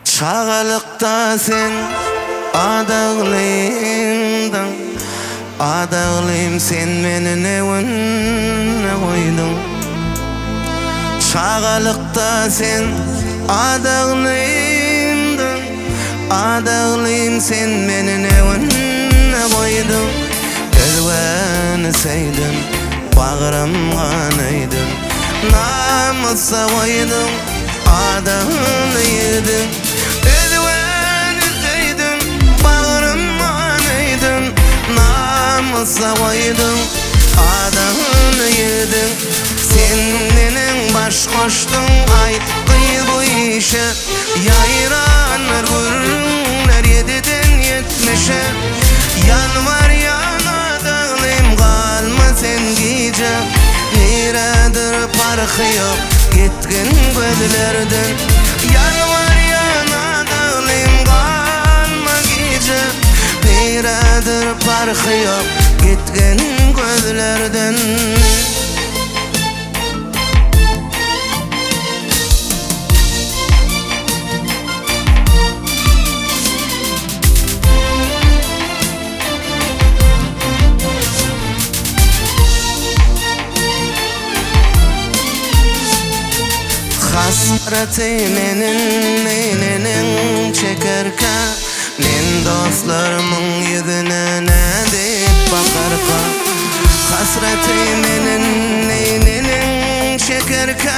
Çağalıkta sen adağlıyndın, adağlıyım sen menin evine koydun. Çağalıkta sen adağlıyndın, adağlıyım sen menin evine koydun. Elveni seydin, bağrım kanaydın, namusa koydun, adağını yedin. Elveni seydin, bağrım kanaydın, namusa koydun, adağını yedin. Senin baş koştun ay kıyı bu işe, yayranlar gururlar 7'den 70'e. Yanvar yanadağlayım kalma sen gece, neredir parkı yok gitkin gözlerden. Yanvar yanadağlayım kalma gece, neredir parkı yok gitkin gözlerden. Hasreti menin neyninin çekerka, men dostlarımın yüzüne ne deyip bakarka. Hasreti menin neyninin çekerka,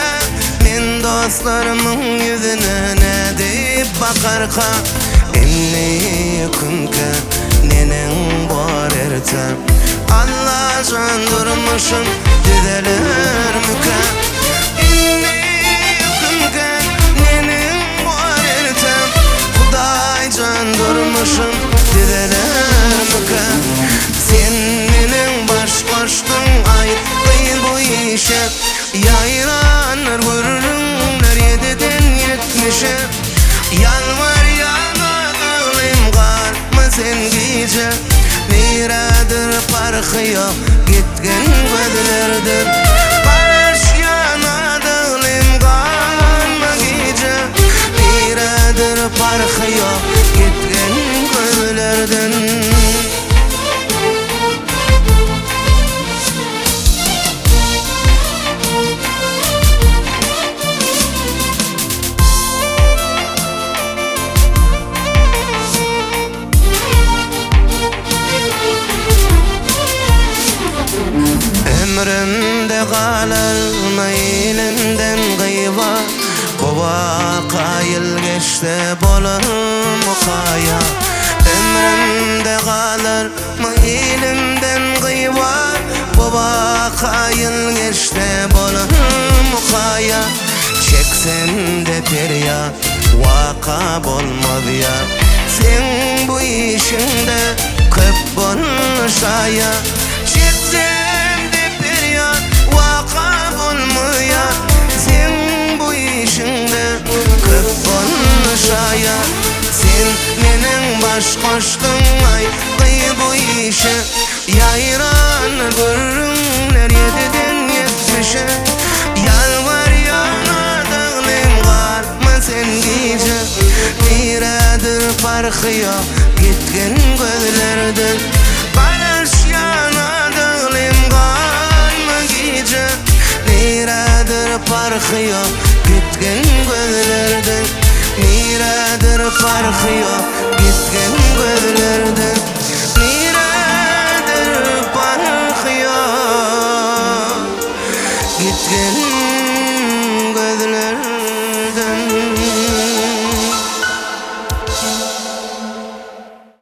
men dostlarımın yüzüne ne deyip bakarka. Inni yıkınka nenin var ertem, Allah jandırmışım düzelir müka. Durmuşum direler müka. Senin baş koştun ay değil bu işe, yayranlar gururlar 7'den 70'e. Yalvar yanadağlayım kalma sen gece, neredir parkı yok gitkin gözlerdir. Baş yanadağlayım kalma gece, neredir parkı yok gitkin gözlerden. Ömrümde kalır meylimden gıyba, bu vaka yıl geçti bolur mukaya. Ömrümde kalır meylimden gıyba, bu vaka yıl geçti bolur mukaya. Çeksen de feryat vaka bolmaz ya, sen bu işinde köp bolmuşaya. Çeksen de feryat vaka bolmaya, sen bu işinde köp bolmuşaya. Sen menin baş koştun ay kıyı bu işe, yayranlar gururlar 7'den 70'e. Yalvar yanadağlayım kalma sen gece, neredir parkı yok gitkin gözlerden.